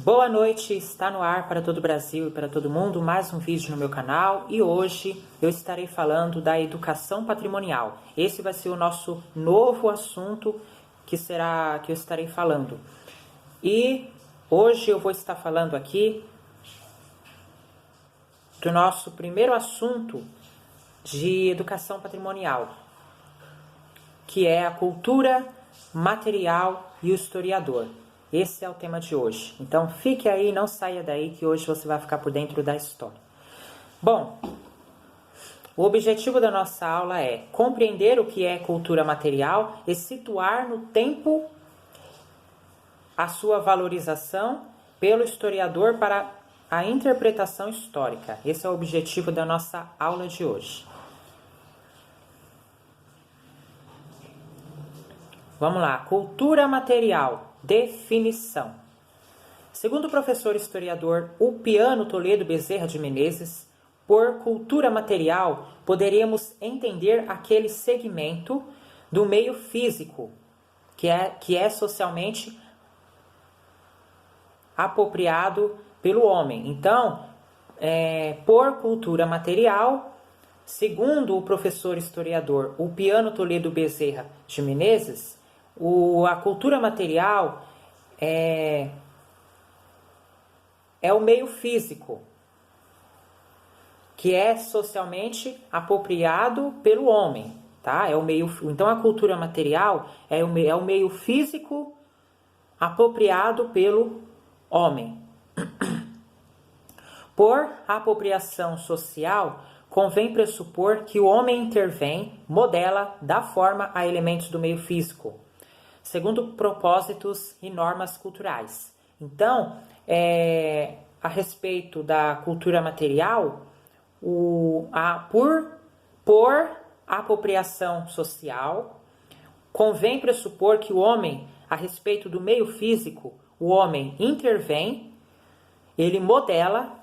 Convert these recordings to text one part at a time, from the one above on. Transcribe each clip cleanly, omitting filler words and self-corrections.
Boa noite, está no ar para todo o Brasil e para todo mundo mais um vídeo no meu canal e hoje eu estarei falando da educação patrimonial. Esse vai ser o nosso novo assunto que eu estarei falando. E hoje eu vou estar falando aqui do nosso primeiro assunto de educação patrimonial, que é a cultura material e o historiador. Esse é o tema de hoje. Então fique aí, não saia daí que hoje você vai ficar por dentro da história. Bom, o objetivo da nossa aula é compreender o que é cultura material e situar no tempo a sua valorização pelo historiador para a interpretação histórica. Esse é o objetivo da nossa aula de hoje. Vamos lá, cultura material. Definição. Segundo o professor historiador Ulpiano Toledo Bezerra de Menezes, por cultura material poderíamos entender aquele segmento do meio físico que é socialmente apropriado pelo homem. Então, por cultura material, segundo o professor historiador Ulpiano Toledo Bezerra de Menezes, a cultura material é o meio físico, que é socialmente apropriado pelo homem, tá? Então a cultura material é o meio físico apropriado pelo homem. Por apropriação social, convém pressupor que o homem intervém, modela, dá forma a elementos do meio físico, segundo propósitos e normas culturais. Então, a respeito da cultura material, por apropriação social, convém pressupor que o homem, a respeito do meio físico, o homem intervém, ele modela,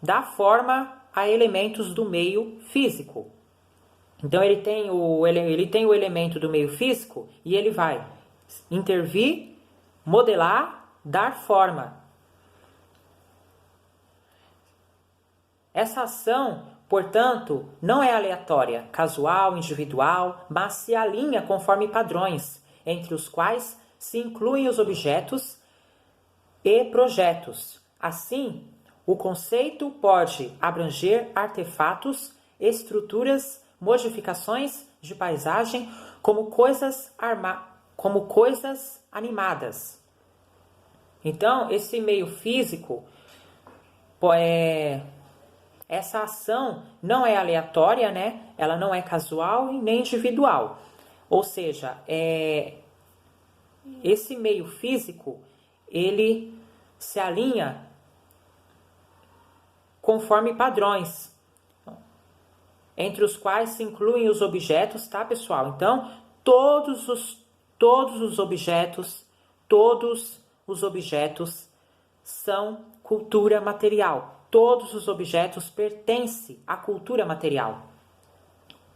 dá forma a elementos do meio físico. Então ele tem o elemento do meio físico e ele vai intervir, modelar, dar forma. Essa ação, portanto, não é aleatória, casual, individual, mas se alinha conforme padrões, entre os quais se incluem os objetos e projetos. Assim, o conceito pode abranger artefatos, estruturas, modificações de paisagem como coisas animadas. Então, esse meio físico, essa ação não é aleatória, né? Ela não é casual e nem individual. Ou seja, esse meio físico, ele se alinha conforme padrões, entre os quais se incluem os objetos, tá, pessoal? Então, todos os objetos são cultura material. Todos os objetos pertencem à cultura material.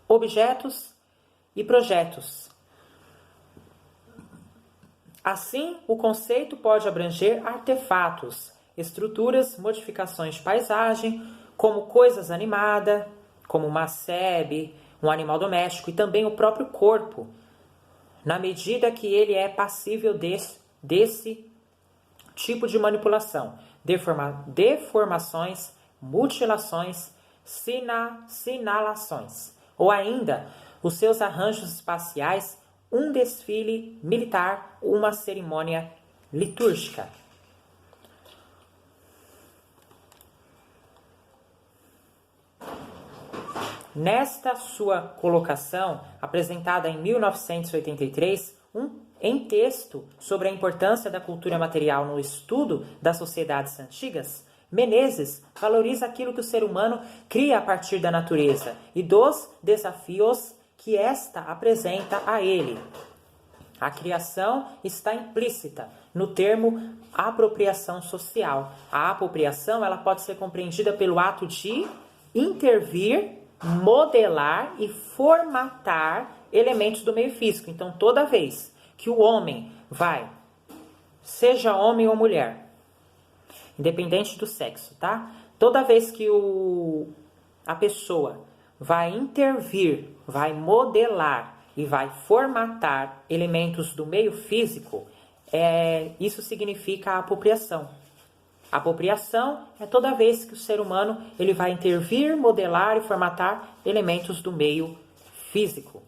Objetos e projetos. Assim, o conceito pode abranger artefatos, estruturas, modificações de paisagem, como coisas animadas, como uma sebe, um animal doméstico e também o próprio corpo, na medida que ele é passível desse tipo de manipulação, deformações, mutilações, sinalações, ou ainda os seus arranjos espaciais, um desfile militar, uma cerimônia litúrgica. Nesta sua colocação, apresentada em 1983, em texto sobre a importância da cultura material no estudo das sociedades antigas, Menezes valoriza aquilo que o ser humano cria a partir da natureza e dos desafios que esta apresenta a ele. A criação está implícita no termo apropriação social. A apropriação ela pode ser compreendida pelo ato de intervir, modelar e formatar elementos do meio físico. Então, toda vez que o homem vai seja homem ou mulher, independente do sexo, tá? Toda vez que a pessoa vai intervir, vai modelar e vai formatar elementos do meio físico, isso significa apropriação. Apropriação é toda vez que o ser humano ele vai intervir, modelar e formatar elementos do meio físico.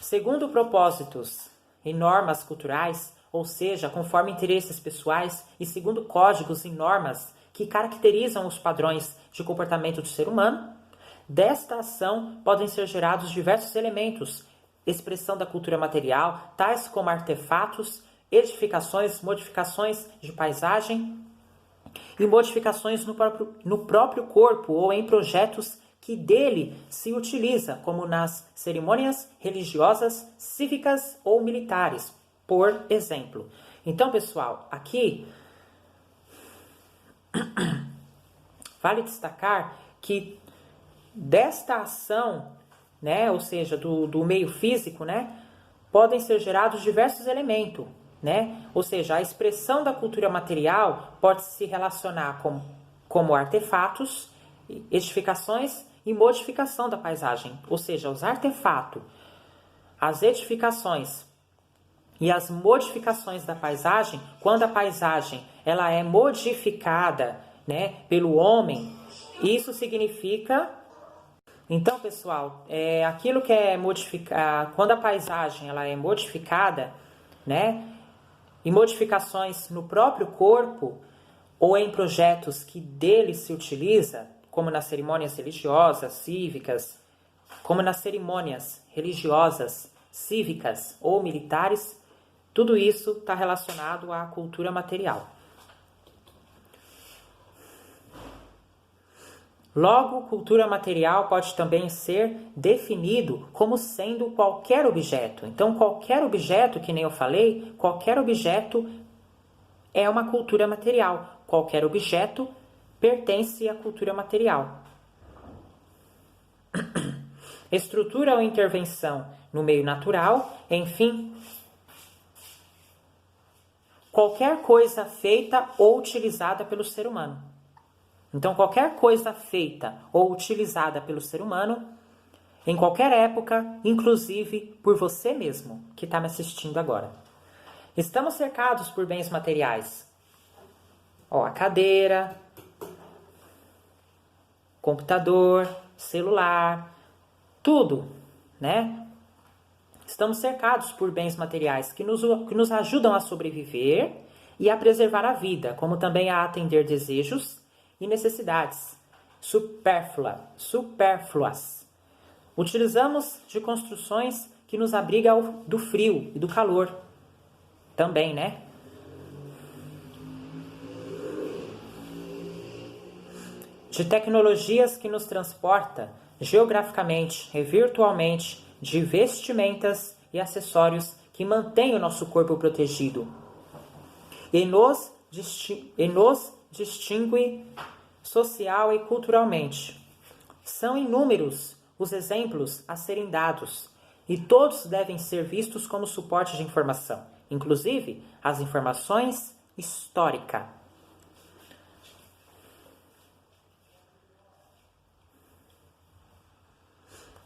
Segundo propósitos e normas culturais, ou seja, conforme interesses pessoais e segundo códigos e normas que caracterizam os padrões de comportamento do ser humano, desta ação podem ser gerados diversos elementos, expressão da cultura material, tais como artefatos, edificações, modificações de paisagem e modificações no próprio corpo ou em projetos que dele se utiliza, como nas cerimônias religiosas, cívicas ou militares, por exemplo. Então, pessoal, aqui vale destacar que desta ação, né, ou seja, do meio físico, né, podem ser gerados diversos elementos, né? Ou seja, a expressão da cultura material pode se relacionar como artefatos, edificações e modificação da paisagem. Ou seja, os artefatos, as edificações e as modificações da paisagem, quando a paisagem ela é modificada, né, pelo homem, isso significa... Então, pessoal, aquilo que é modificado, quando a paisagem ela é modificada, né, e modificações no próprio corpo ou em projetos que dele se utiliza, como nas cerimônias religiosas, cívicas, ou militares, tudo isso está relacionado à cultura material. Logo, cultura material pode também ser definido como sendo qualquer objeto. Então, qualquer objeto, que nem eu falei, qualquer objeto é uma cultura material. Qualquer objeto pertence à cultura material. Estrutura ou intervenção no meio natural, enfim, qualquer coisa feita ou utilizada pelo ser humano. Então, qualquer coisa feita ou utilizada pelo ser humano, em qualquer época, inclusive por você mesmo, que está me assistindo agora. Estamos cercados por bens materiais. A cadeira, computador, celular, tudo, né? Estamos cercados por bens materiais que nos ajudam a sobreviver e a preservar a vida, como também a atender desejos e necessidades supérfluas. Utilizamos de construções que nos abrigam do frio e do calor também, né? De tecnologias que nos transporta geograficamente e virtualmente, de vestimentas e acessórios que mantêm o nosso corpo protegido e nos distingue social e culturalmente. São inúmeros os exemplos a serem dados e todos devem ser vistos como suporte de informação, inclusive as informações históricas.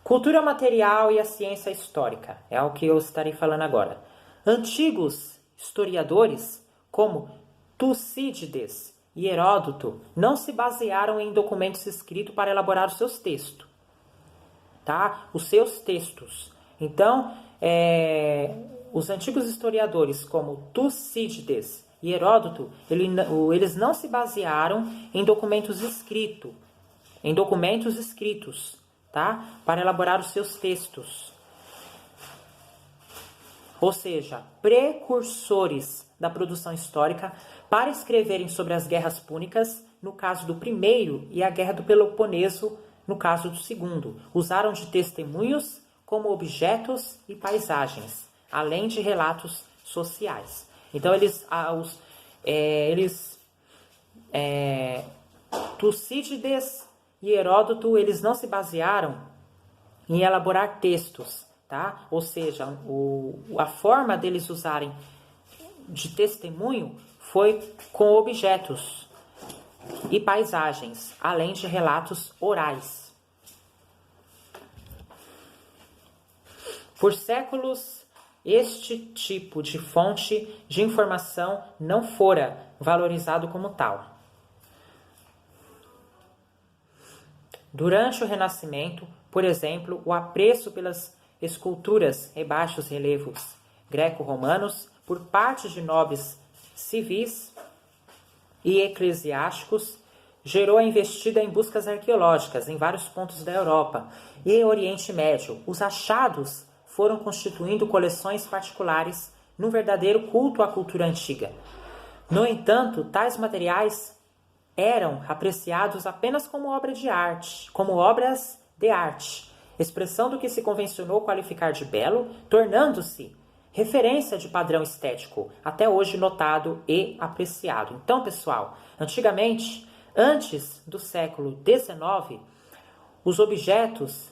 Cultura material e a ciência histórica é o que eu estarei falando agora. Antigos historiadores, como Tucídides e Heródoto, não se basearam em documentos escritos para elaborar os seus textos. Tá? Os seus textos. Então, os antigos historiadores, como Tucídides e Heródoto, eles não se basearam em documentos escritos, tá? Para elaborar os seus textos. Ou seja, precursores da produção histórica para escreverem sobre as guerras púnicas, no caso do primeiro, e a guerra do Peloponeso, no caso do segundo. Usaram de testemunhos como objetos e paisagens, além de relatos sociais. Então, Tucídides e Heródoto, eles não se basearam em elaborar textos, tá? Ou seja, a forma deles usarem de testemunho foi com objetos e paisagens, além de relatos orais. Por séculos, este tipo de fonte de informação não fora valorizado como tal. Durante o Renascimento, por exemplo, o apreço pelas esculturas e baixos relevos greco-romanos por parte de nobres civis e eclesiásticos gerou a investida em buscas arqueológicas em vários pontos da Europa e Oriente Médio. Os achados foram constituindo coleções particulares num verdadeiro culto à cultura antiga. No entanto, tais materiais eram apreciados apenas como obras de arte, expressão do que se convencionou qualificar de belo, tornando-se referência de padrão estético, até hoje notado e apreciado. Então, pessoal, antigamente, antes do século XIX, os objetos,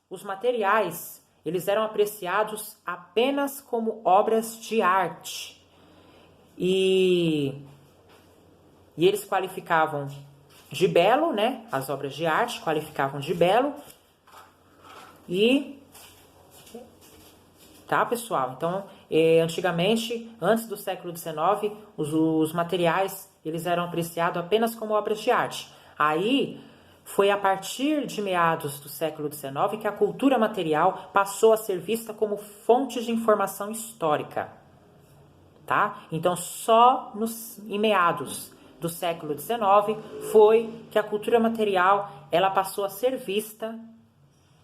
os materiais, eles eram apreciados apenas como obras de arte. E eles qualificavam de belo, né? As obras de arte qualificavam de belo. Tá, pessoal? Então, antigamente, antes do século XIX, os materiais eles eram apreciados apenas como obras de arte. Aí, foi a partir de meados do século XIX que a cultura material passou a ser vista como fonte de informação histórica. Tá? Então, só em meados do século XIX foi que a cultura material ela passou a ser vista,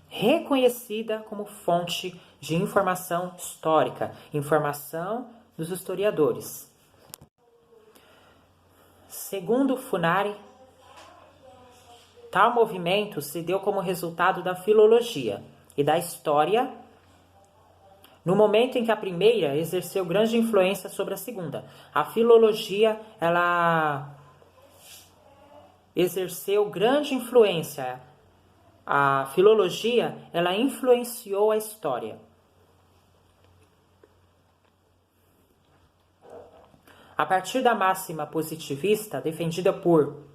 reconhecida como fonte de informação histórica, informação dos historiadores. Segundo Funari, tal movimento se deu como resultado da filologia e da história, no momento em que a primeira exerceu grande influência sobre a segunda. A filologia, ela exerceu grande influência. A filologia, ela influenciou a história. A partir da máxima positivista, defendida por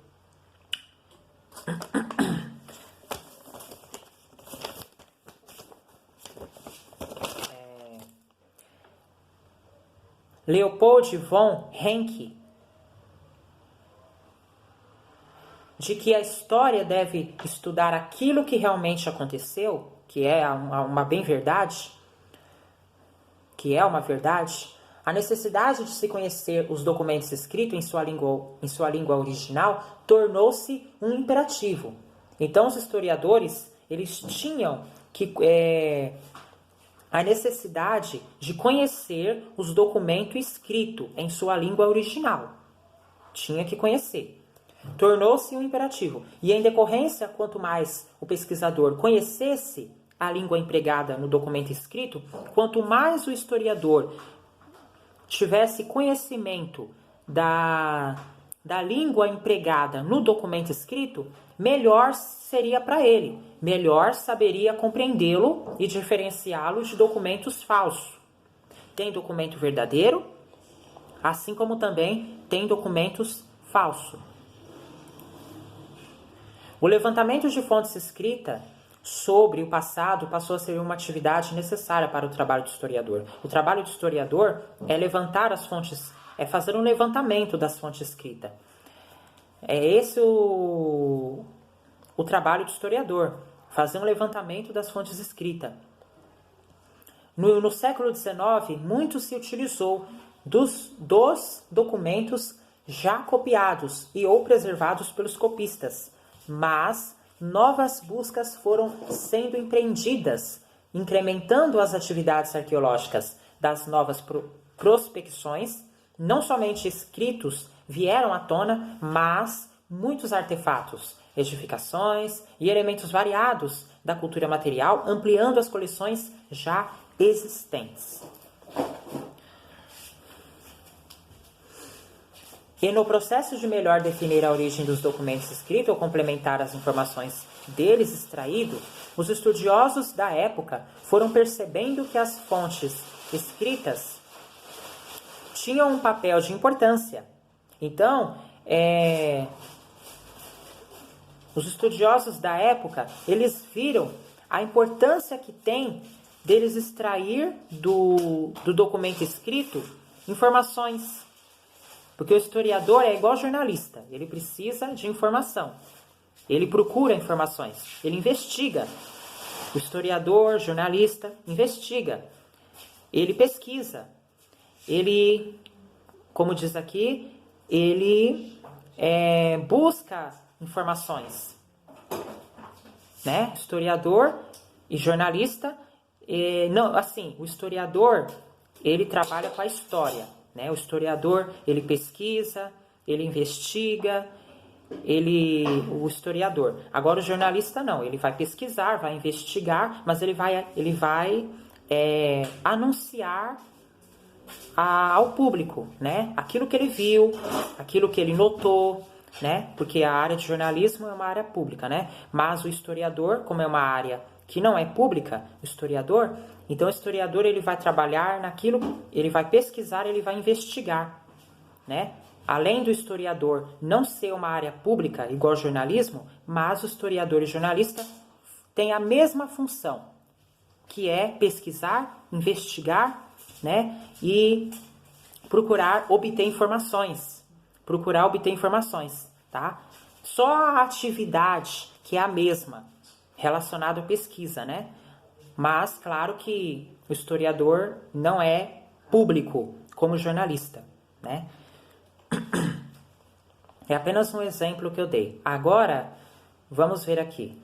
Leopold von Ranke, de que a história deve estudar aquilo que realmente aconteceu, que é uma bem-verdade, que é uma verdade, a necessidade de se conhecer os documentos escritos em sua língua original tornou-se um imperativo. Então, os historiadores eles tinham que a necessidade de conhecer os documentos escritos em sua língua original. Tinha que conhecer. Tornou-se um imperativo. E em decorrência, quanto mais o pesquisador conhecesse a língua empregada no documento escrito, quanto mais o historiador tivesse conhecimento da língua empregada no documento escrito, melhor seria para ele, melhor saberia compreendê-lo e diferenciá-lo de documentos falsos. Tem documento verdadeiro, assim como também tem documentos falsos. O levantamento de fontes escritas sobre o passado passou a ser uma atividade necessária para o trabalho do historiador. O trabalho do historiador é levantar as fontes, é fazer um levantamento das fontes escritas. É esse o trabalho do historiador, fazer um levantamento das fontes escritas. No século XIX, muito se utilizou dos documentos já copiados e ou preservados pelos copistas, mas novas buscas foram sendo empreendidas, incrementando as atividades arqueológicas das novas prospecções. Não somente escritos vieram à tona, mas muitos artefatos, edificações e elementos variados da cultura material, ampliando as coleções já existentes. E no processo de melhor definir a origem dos documentos escritos ou complementar as informações deles extraídos, Os estudiosos da época foram percebendo que as fontes escritas tinham um papel de importância. Então, os estudiosos da época, eles viram a importância que tem deles extrair do documento escrito informações. Porque o historiador é igual jornalista, ele precisa de informação. Ele procura informações, ele investiga. O historiador, jornalista, investiga. Ele pesquisa. Ele, como diz aqui, ele busca informações. Né? Historiador e jornalista, o historiador, ele trabalha com a história. Né? O historiador, ele pesquisa, ele investiga, o historiador. Agora o jornalista não, ele vai pesquisar, vai investigar, mas ele vai anunciar ao público, né? Aquilo que ele viu, aquilo que ele notou, né? Porque a área de jornalismo é uma área pública, né? Mas o historiador, como é uma área que não é pública, então o historiador ele vai trabalhar naquilo, ele vai pesquisar, ele vai investigar, né? Além do historiador não ser uma área pública igual ao jornalismo, mas o historiador e jornalista têm a mesma função, que é pesquisar, investigar, né? E procurar obter informações. Tá? Só a atividade que é a mesma, relacionada à pesquisa, né? Mas, claro que o historiador não é público como jornalista, né? É apenas um exemplo que eu dei. Agora, vamos ver aqui.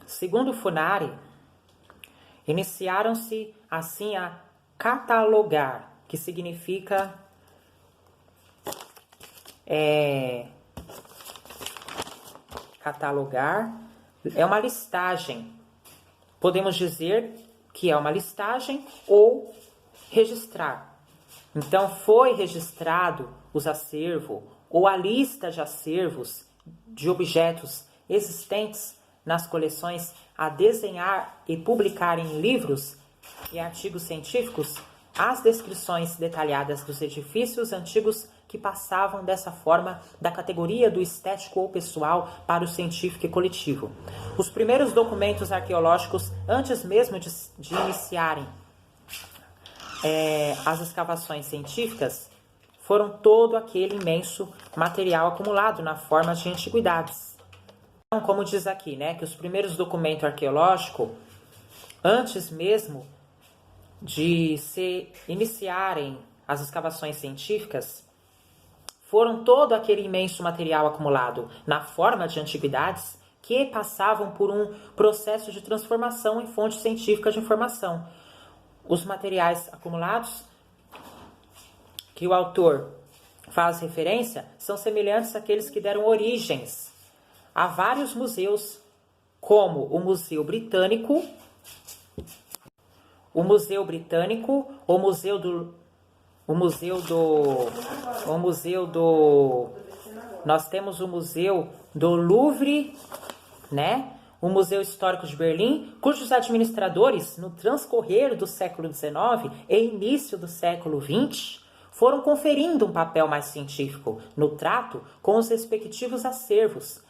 Segundo Funari, iniciaram-se assim a catalogar, que significa catalogar, é uma listagem. Podemos dizer que é uma listagem ou registrar. Então, foi registrado os acervos ou a lista de acervos de objetos existentes nas coleções a desenhar e publicar em livros e artigos científicos as descrições detalhadas dos edifícios antigos que passavam dessa forma da categoria do estético ou pessoal para o científico e coletivo. Os primeiros documentos arqueológicos, antes mesmo de iniciarem as escavações científicas, foram todo aquele imenso material acumulado na forma de antiguidades. Então, como diz aqui, né, que os primeiros documentos arqueológicos, antes mesmo de se iniciarem as escavações científicas, foram todo aquele imenso material acumulado na forma de antiguidades que passavam por um processo de transformação em fonte científica de informação. Os materiais acumulados que o autor faz referência são semelhantes àqueles que deram origens a vários museus, como o Museu Britânico, nós temos o Museu do Louvre, né? O Museu Histórico de Berlim, cujos administradores, no transcorrer do século XIX e início do século XX, foram conferindo um papel mais científico no trato com os respectivos acervos.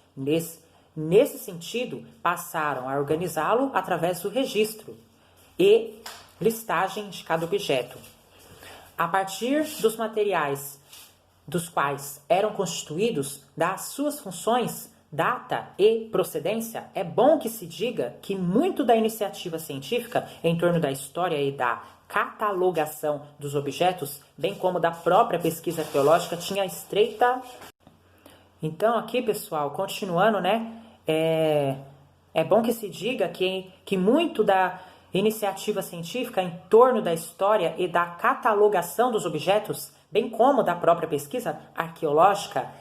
Nesse sentido, passaram a organizá-lo através do registro e listagem de cada objeto. A partir dos materiais dos quais eram constituídos, das suas funções, data e procedência, é bom que se diga que muito da iniciativa científica em torno da história e da catalogação dos objetos, bem como da própria pesquisa arqueológica, tinha estreita... Então, aqui, pessoal, continuando, né? É bom que se diga que muito da iniciativa científica em torno da história e da catalogação dos objetos, bem como da própria pesquisa arqueológica,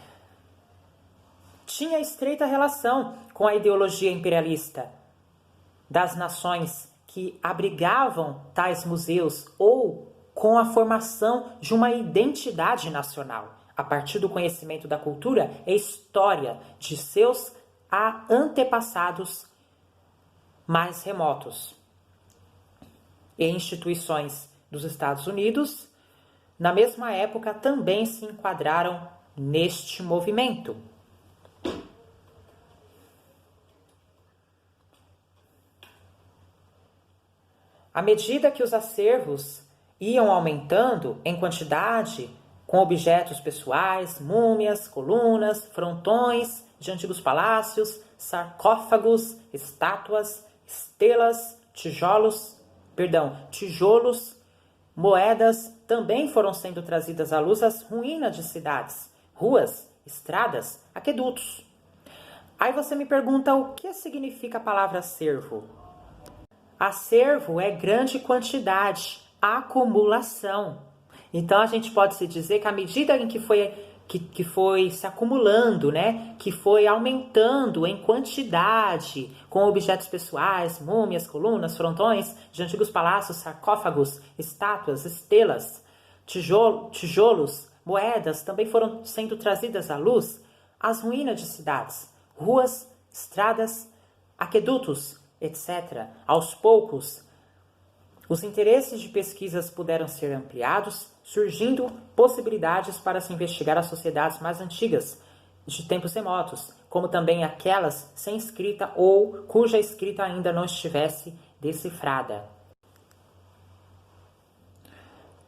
tinha estreita relação com a ideologia imperialista das nações que abrigavam tais museus ou com a formação de uma identidade nacional, a partir do conhecimento da cultura e história de seus a antepassados mais remotos. E instituições dos Estados Unidos, na mesma época, também se enquadraram neste movimento. À medida que os acervos iam aumentando em quantidade, com objetos pessoais, múmias, colunas, frontões de antigos palácios, sarcófagos, estátuas, estelas, tijolos, moedas, também foram sendo trazidas à luz as ruínas de cidades, ruas, estradas, aquedutos. Aí você me pergunta o que significa a palavra acervo? Acervo é grande quantidade, acumulação. Então a gente pode se dizer que à medida em que foi se acumulando, né, que foi aumentando em quantidade, com objetos pessoais, múmias, colunas, frontões de antigos palácios, sarcófagos, estátuas, estelas, tijolos, moedas, também foram sendo trazidas à luz as ruínas de cidades, ruas, estradas, aquedutos, etc. Aos poucos, os interesses de pesquisas puderam ser ampliados, surgindo possibilidades para se investigar as sociedades mais antigas, de tempos remotos, como também aquelas sem escrita ou cuja escrita ainda não estivesse decifrada.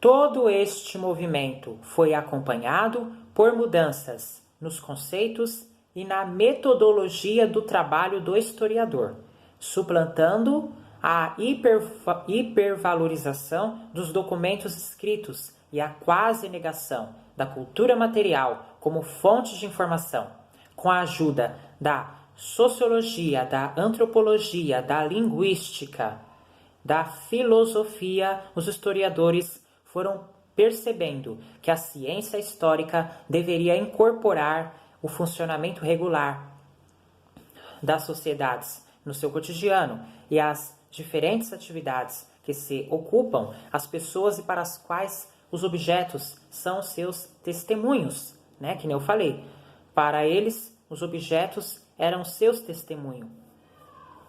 Todo este movimento foi acompanhado por mudanças nos conceitos e na metodologia do trabalho do historiador, suplantando a hipervalorização dos documentos escritos e a quase negação da cultura material como fonte de informação. Com a ajuda da sociologia, da antropologia, da linguística, da filosofia, os historiadores foram percebendo que a ciência histórica deveria incorporar o funcionamento regular das sociedades no seu cotidiano e as diferentes atividades que se ocupam as pessoas e para as quais os objetos são seus testemunhos, né? Que nem eu falei. Para eles, os objetos eram seus testemunhos.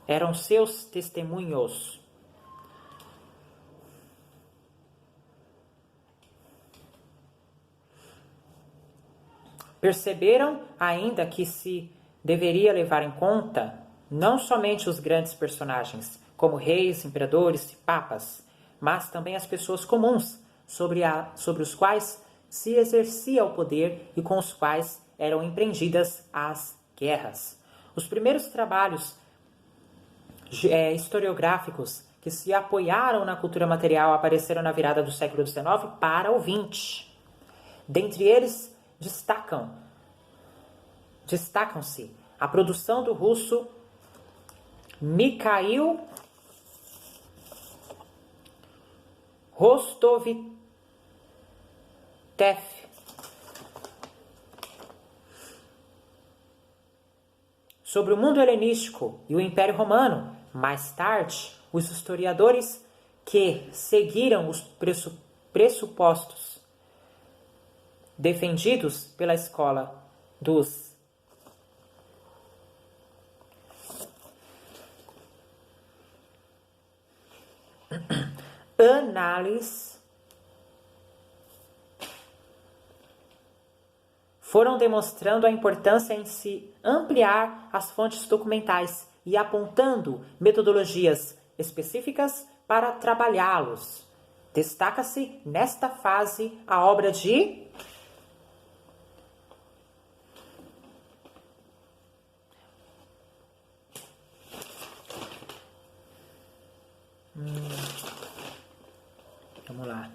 Eram seus testemunhos. Perceberam ainda que se deveria levar em conta não somente os grandes personagens, como reis, imperadores e papas, mas também as pessoas comuns, sobre os quais se exercia o poder e com os quais eram empreendidas as guerras. Os primeiros trabalhos historiográficos que se apoiaram na cultura material apareceram na virada do século XIX para o XX. Dentre eles, destacam-se a produção do russo Mikhail Rostovtsev sobre o mundo helenístico e o Império Romano. Mais tarde, os historiadores que seguiram os pressupostos defendidos pela escola dos análises foram demonstrando a importância em se ampliar as fontes documentais e apontando metodologias específicas para trabalhá-los. Destaca-se nesta fase a obra de Vamos lá.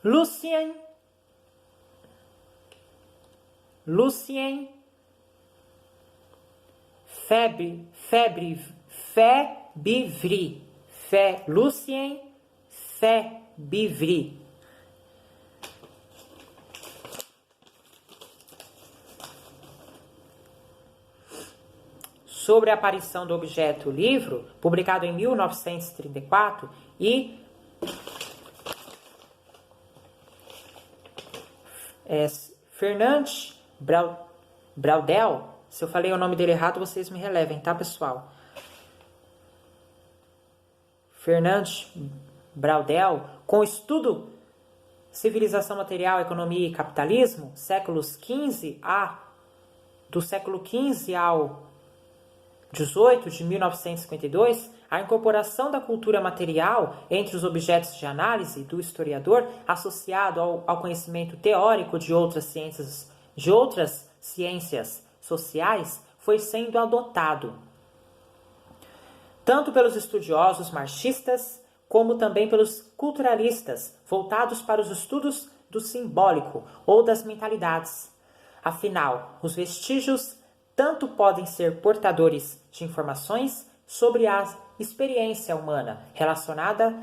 Lucien Febvre. sobre a aparição do objeto livro, publicado em 1934, e Fernand Braudel, se eu falei o nome dele errado, vocês me relevem, tá, pessoal? Fernand Braudel, com o estudo Civilização Material, Economia e Capitalismo, do século XV ao XVIII, de 1952, a incorporação da cultura material entre os objetos de análise do historiador, associado ao conhecimento teórico de outras ciências sociais, foi sendo adotado tanto pelos estudiosos marxistas como também pelos culturalistas, voltados para os estudos do simbólico ou das mentalidades. Afinal, os vestígios tanto podem ser portadores de informações sobre a experiência humana relacionada à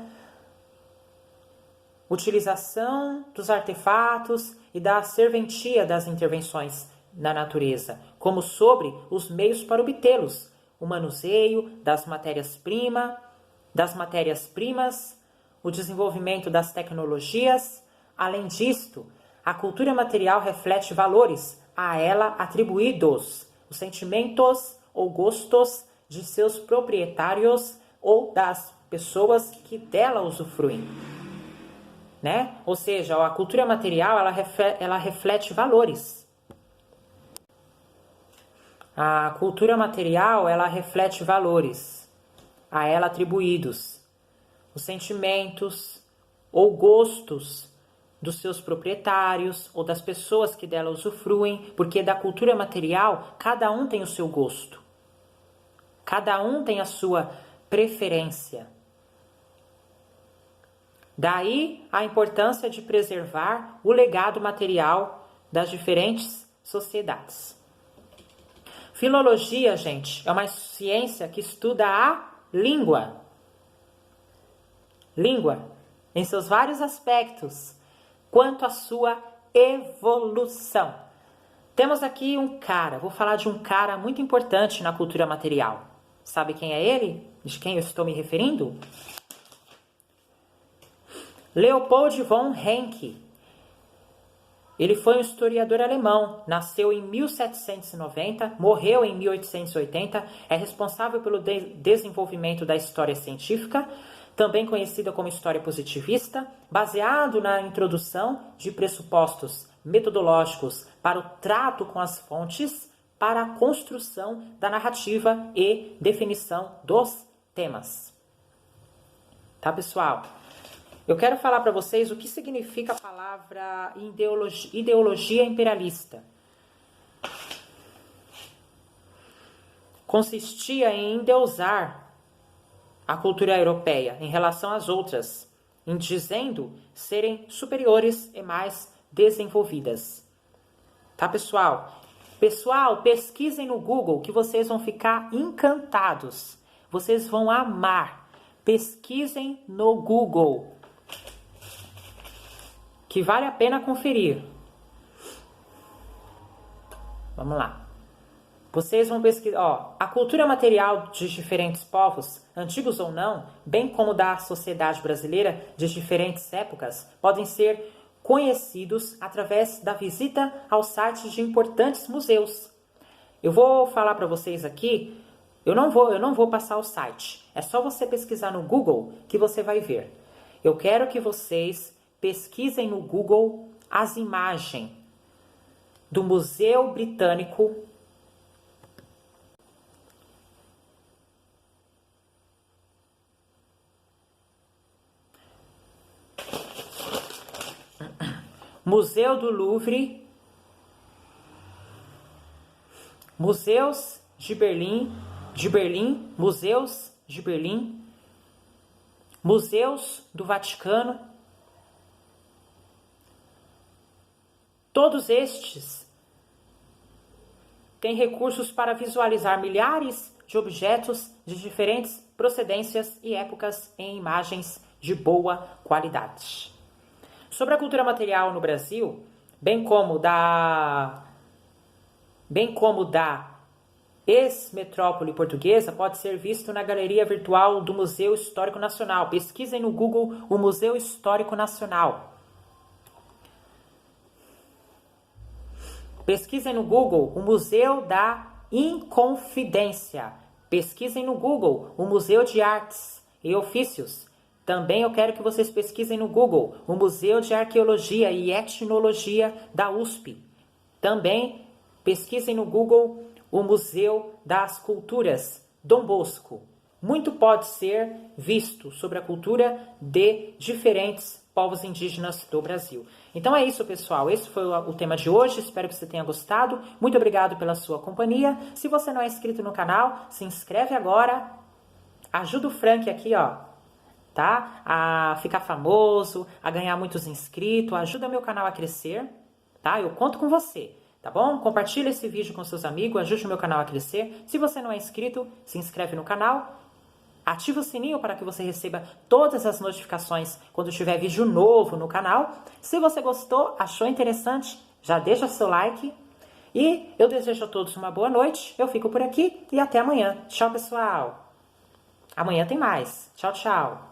utilização dos artefatos e da serventia das intervenções na natureza, como sobre os meios para obtê-los, o manuseio das matérias-primas, o desenvolvimento das tecnologias. Além disto, a cultura material reflete valores a ela atribuídos, os sentimentos ou gostos de seus proprietários ou das pessoas que dela usufruem, né? Ou seja, a cultura material ela reflete valores. A cultura material ela reflete valores a ela atribuídos, os sentimentos ou gostos dos seus proprietários ou das pessoas que dela usufruem, porque da cultura material cada um tem o seu gosto, cada um tem a sua preferência. Daí a importância de preservar o legado material das diferentes sociedades. Filologia, gente, é uma ciência que estuda a língua. Língua, em seus vários aspectos, quanto à sua evolução. Temos aqui vou falar de um cara muito importante na cultura material. Sabe quem é ele? De quem eu estou me referindo? Leopold von Ranke. Ele foi um historiador alemão, nasceu em 1790, morreu em 1880, é responsável pelo desenvolvimento da história científica, também conhecida como história positivista, baseado na introdução de pressupostos metodológicos para o trato com as fontes, para a construção da narrativa e definição dos temas. Tá, pessoal? Eu quero falar para vocês o que significa a palavra ideologia imperialista. Consistia em endeusar a cultura europeia em relação às outras, em dizendo serem superiores e mais desenvolvidas. Tá, pessoal? Pessoal, pesquisem no Google que vocês vão ficar encantados. Vocês vão amar. Pesquisem no Google, que vale a pena conferir. Vamos lá. Vocês vão pesquisar. A cultura material de diferentes povos, antigos ou não, bem como da sociedade brasileira de diferentes épocas, podem ser conhecidos através da visita aos sites de importantes museus. Eu vou falar para vocês aqui, eu não vou passar o site. É só você pesquisar no Google que você vai ver. Eu quero que vocês pesquisem no Google as imagens do Museu Britânico Museu do Louvre, Museus de Berlim, Museus de Berlim, Museus do Vaticano. Todos estes têm recursos para visualizar milhares de objetos de diferentes procedências e épocas em imagens de boa qualidade. Sobre a cultura material no Brasil, bem como da ex-metrópole portuguesa pode ser visto na galeria virtual do Museu Histórico Nacional. Pesquisem no Google o Museu Histórico Nacional. Pesquisem no Google o Museu da Inconfidência. Pesquisem no Google o Museu de Artes e Ofícios. Também eu quero que vocês pesquisem no Google o Museu de Arqueologia e Etnologia da USP. Também pesquisem no Google o Museu das Culturas Dom Bosco. Muito pode ser visto sobre a cultura de diferentes povos indígenas do Brasil. Então é isso, pessoal. Esse foi o tema de hoje. Espero que você tenha gostado. Muito obrigado pela sua companhia. Se você não é inscrito no canal, se inscreve agora. Ajuda o Frank aqui, ó, tá? A ficar famoso, a ganhar muitos inscritos. Ajuda meu canal a crescer, tá? Eu conto com você. Tá bom? Compartilhe esse vídeo com seus amigos, ajude o meu canal a crescer. Se você não é inscrito, se inscreve no canal. Ativa o sininho para que você receba todas as notificações quando tiver vídeo novo no canal. Se você gostou, achou interessante, já deixa seu like. E eu desejo a todos uma boa noite. Eu fico por aqui e até amanhã. Tchau, pessoal. Amanhã tem mais. Tchau, tchau.